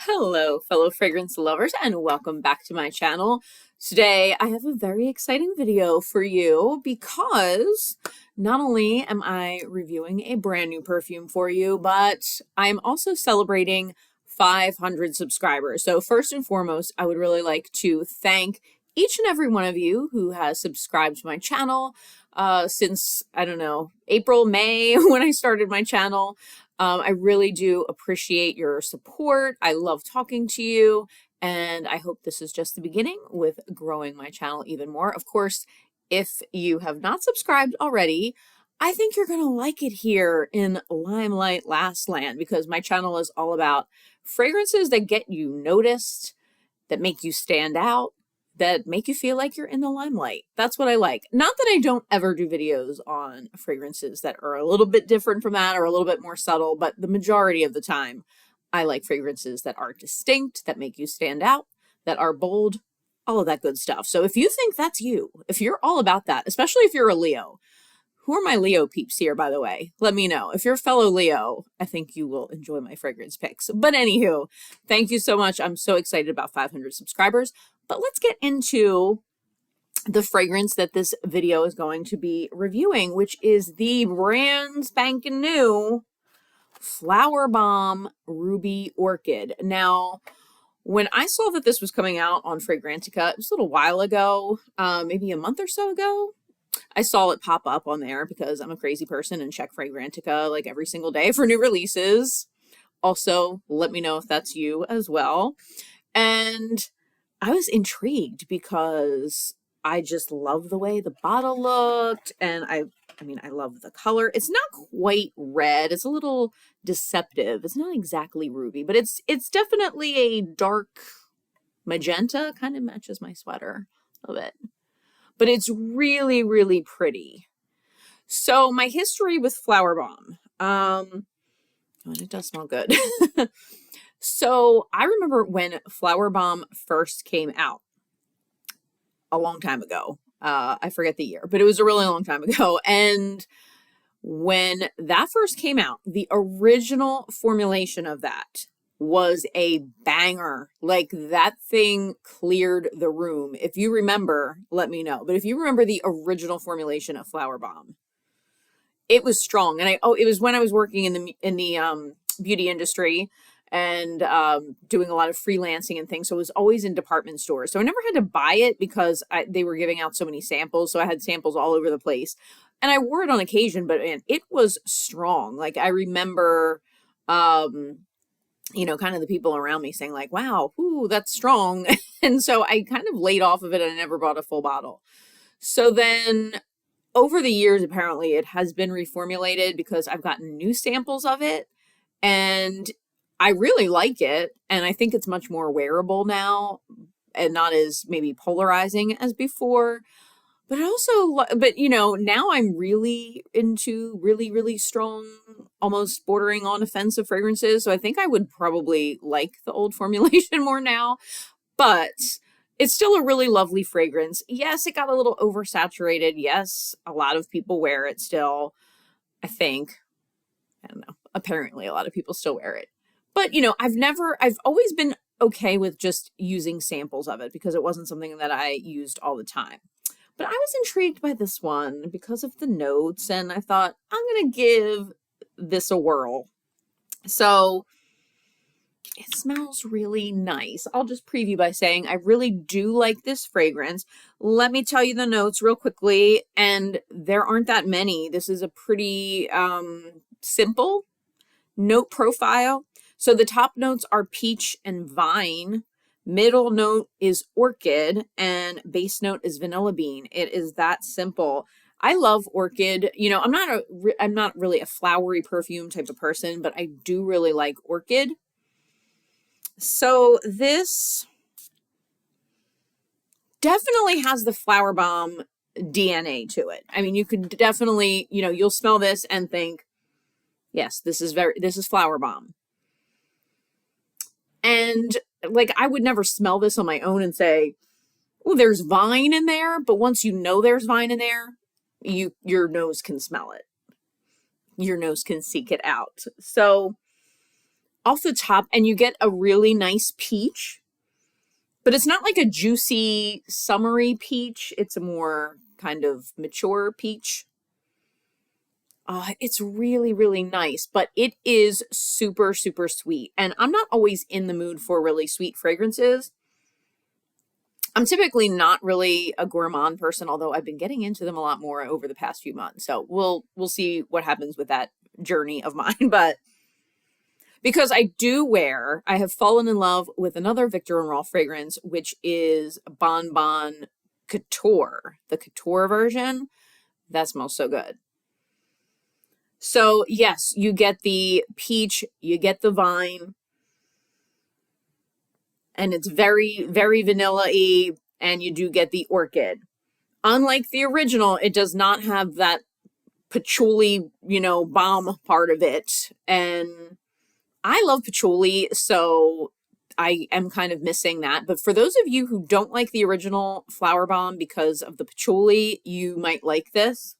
Hello, fellow fragrance lovers, and welcome back to my channel. Today, I have a very exciting video for you because not only am I reviewing a brand new perfume for you, but I'm also celebrating 500 subscribers. So first and foremost, I would really like to thank each and every one of you who has subscribed to my channel since, I don't know, April, May, when I started my channel. I really do appreciate your support. I love talking to you, and I hope this is just the beginning with growing my channel even more. Of course, if you have not subscribed already, I think you're going to like it here in Limelight Last Land because my channel is all about fragrances that get you noticed, that make you stand out, that make you feel like you're in the limelight. That's what I like. Not that I don't ever do videos on fragrances that are a little bit different from that or a little bit more subtle, but the majority of the time, I like fragrances that are distinct, that make you stand out, that are bold, all of that good stuff. So if you think that's you, if you're all about that, especially if you're a Leo, who are my Leo peeps here, by the way? Let me know. If you're a fellow Leo, I think you will enjoy my fragrance picks. But anywho, thank you so much. I'm so excited about 500 subscribers. But let's get into the fragrance that this video is going to be reviewing, which is the brand spanking new Flowerbomb Ruby Orchid. Now, when I saw that this was coming out on Fragrantica, it was a little while ago, maybe a month or so ago. I saw it pop up on there because I'm a crazy person and check Fragrantica like every single day for new releases. Also, let me know if that's you as well. And I was intrigued because I just love the way the bottle looked, and I mean, I love the color. It's not quite red. It's a little deceptive. It's not exactly ruby, but it's definitely a dark magenta. Kind of matches my sweater a little bit. But it's really, really pretty. So my history with Flowerbomb, and it does smell good. So I remember when Flowerbomb first came out a long time ago. I forget the year, but it was a really long time ago. And when that first came out, the original formulation of that was a banger. Like, that thing cleared the room. If you remember, let me know. But if you remember the original formulation of Flowerbomb, it was strong. And it was when I was working in the beauty industry and doing a lot of freelancing and things. So it was always in department stores. So I never had to buy it because they were giving out so many samples. So I had samples all over the place. And I wore it on occasion, but man, it was strong. Like, I remember, you know, kind of the people around me saying like, wow, ooh, that's strong. And so I kind of laid off of it and I never bought a full bottle. So then over the years, apparently it has been reformulated because I've gotten new samples of it and I really like it. And I think it's much more wearable now and not as maybe polarizing as before. But but you know, now I'm really into really, really strong, almost bordering on offensive fragrances. So I think I would probably like the old formulation more now, but it's still a really lovely fragrance. Yes, it got a little oversaturated. Yes, a lot of people wear it still. I think, I don't know, apparently a lot of people still wear it. But, you know, I've always been okay with just using samples of it because it wasn't something that I used all the time. But I was intrigued by this one because of the notes, and I thought, I'm going to give this a whirl. So it smells really nice. I'll just preview by saying I really do like this fragrance. Let me tell you the notes real quickly, and there aren't that many. This is a pretty simple note profile. So the top notes are peach and vine. Middle note is orchid and base note is vanilla bean. It is that simple. I love orchid. You know, I'm not really a flowery perfume type of person, but I do really like orchid. So this definitely has the Flowerbomb DNA to it. I mean, you could definitely, you know, you'll smell this and think, yes, this is Flowerbomb. And like, I would never smell this on my own and say, oh, there's vine in there. But once you know there's vine in there, your nose can smell it. Your nose can seek it out. So off the top, and you get a really nice peach, but it's not like a juicy, summery peach. It's a more kind of mature peach. It's really, really nice, but it is super, super sweet. And I'm not always in the mood for really sweet fragrances. I'm typically not really a gourmand person, although I've been getting into them a lot more over the past few months. So we'll see what happens with that journey of mine. But because I have fallen in love with another Victor&Rolf fragrance, which is Bon Bon Couture, the Couture version. That smells so good. So yes, you get the peach, you get the vine, and it's very, very vanilla-y, and you do get the orchid. Unlike the original, it does not have that patchouli, balm part of it. And I love patchouli, so I am kind of missing that. But for those of you who don't like the original Flowerbomb because of the patchouli, you might like this.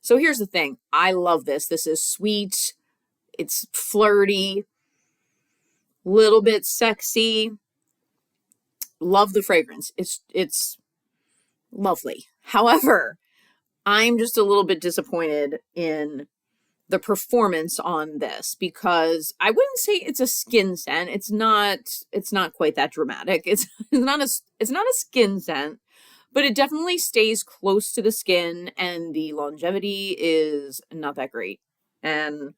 So here's the thing. I love this. This is sweet. It's flirty, little bit sexy. Love the fragrance. It's lovely. However, I'm just a little bit disappointed in the performance on this, because I wouldn't say it's a skin scent. It's not quite that dramatic. It's not a skin scent, but it definitely stays close to the skin, and the longevity is not that great. And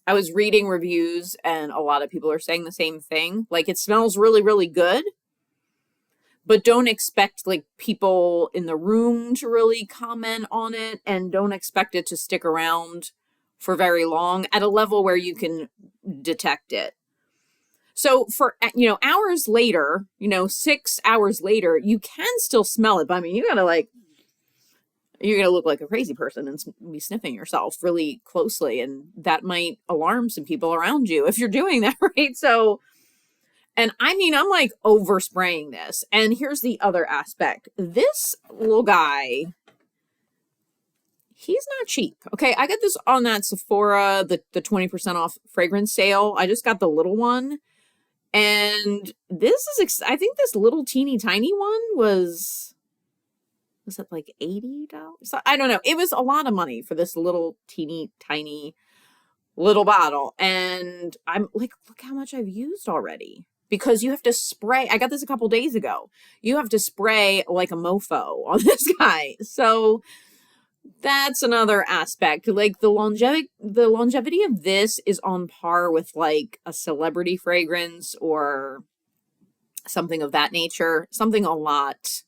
I was reading reviews, and a lot of people are saying the same thing. Like, it smells really, really good, but don't expect like people in the room to really comment on it, and don't expect it to stick around for very long at a level where you can detect it. So for, hours later, 6 hours later, you can still smell it. But I mean, you're going to look like a crazy person and be sniffing yourself really closely. And that might alarm some people around you if you're doing that, right? So, and I mean, I'm like over spraying this. And here's the other aspect. This little guy, he's not cheap. Okay, I got this on that Sephora, the 20% off fragrance sale. I just got the little one. And this is, I think this little teeny tiny one was it like $80? So, I don't know. It was a lot of money for this little teeny tiny little bottle. And I'm like, look how much I've used already. Because you have to spray. I got this a couple days ago. You have to spray like a mofo on this guy. So that's another aspect. Like the longevity of this is on par with like a celebrity fragrance or something of that nature, something a lot,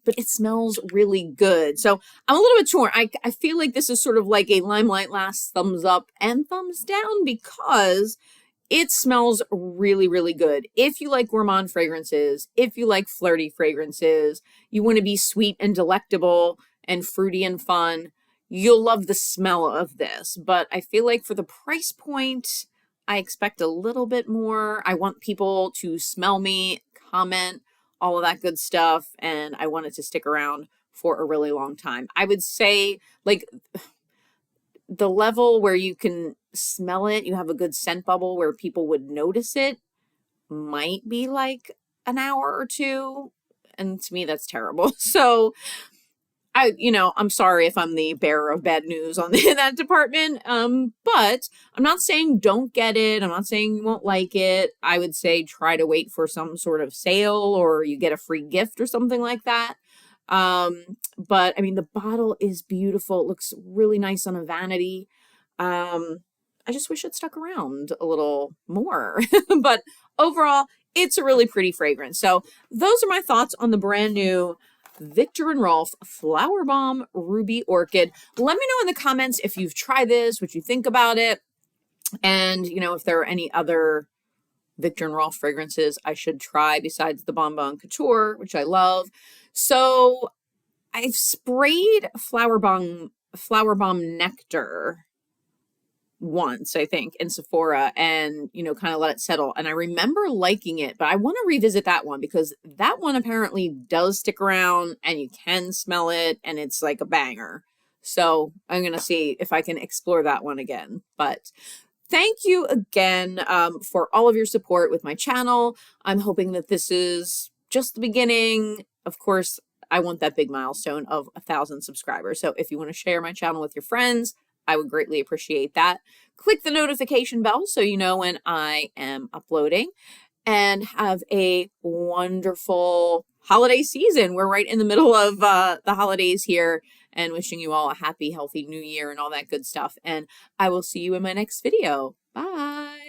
but it smells really good. So I'm a little bit torn. I feel like this is sort of like a Limelight Last thumbs up and thumbs down, because it smells really, really good. If you like gourmand fragrances, if you like flirty fragrances, you want to be sweet and delectable and fruity and fun, you'll love the smell of this. But I feel like for the price point, I expect a little bit more. I want people to smell me, comment, all of that good stuff, and I want it to stick around for a really long time. I would say, like, the level where you can smell it, you have a good scent bubble where people would notice it, might be like an hour or two. And to me, that's terrible. So I'm sorry if I'm the bearer of bad news on that department. But I'm not saying don't get it. I'm not saying you won't like it. I would say try to wait for some sort of sale, or you get a free gift or something like that. But I mean, the bottle is beautiful. It looks really nice on a vanity. I just wish it stuck around a little more. But overall, it's a really pretty fragrance. So those are my thoughts on the brand new Victor&Rolf Flowerbomb Ruby Orchid. Let me know in the comments if you've tried this, what you think about it, and if there are any other Victor&Rolf fragrances I should try besides the Bon Bon Couture, which I love. So I've sprayed Flowerbomb Nectar once, I think, in Sephora, and kind of let it settle, and I remember liking it, but I want to revisit that one, because that one apparently does stick around and you can smell it, and it's like a banger. So I'm gonna see if I can explore that one again. But thank you again for all of your support with my channel. I'm hoping that this is just the beginning. Of course, I want that big milestone of 1,000 subscribers. So if you want to share my channel with your friends, I would greatly appreciate that. Click the notification bell so you know when I am uploading, and have a wonderful holiday season. We're right in the middle of the holidays here, and wishing you all a happy, healthy new year and all that good stuff. And I will see you in my next video. Bye.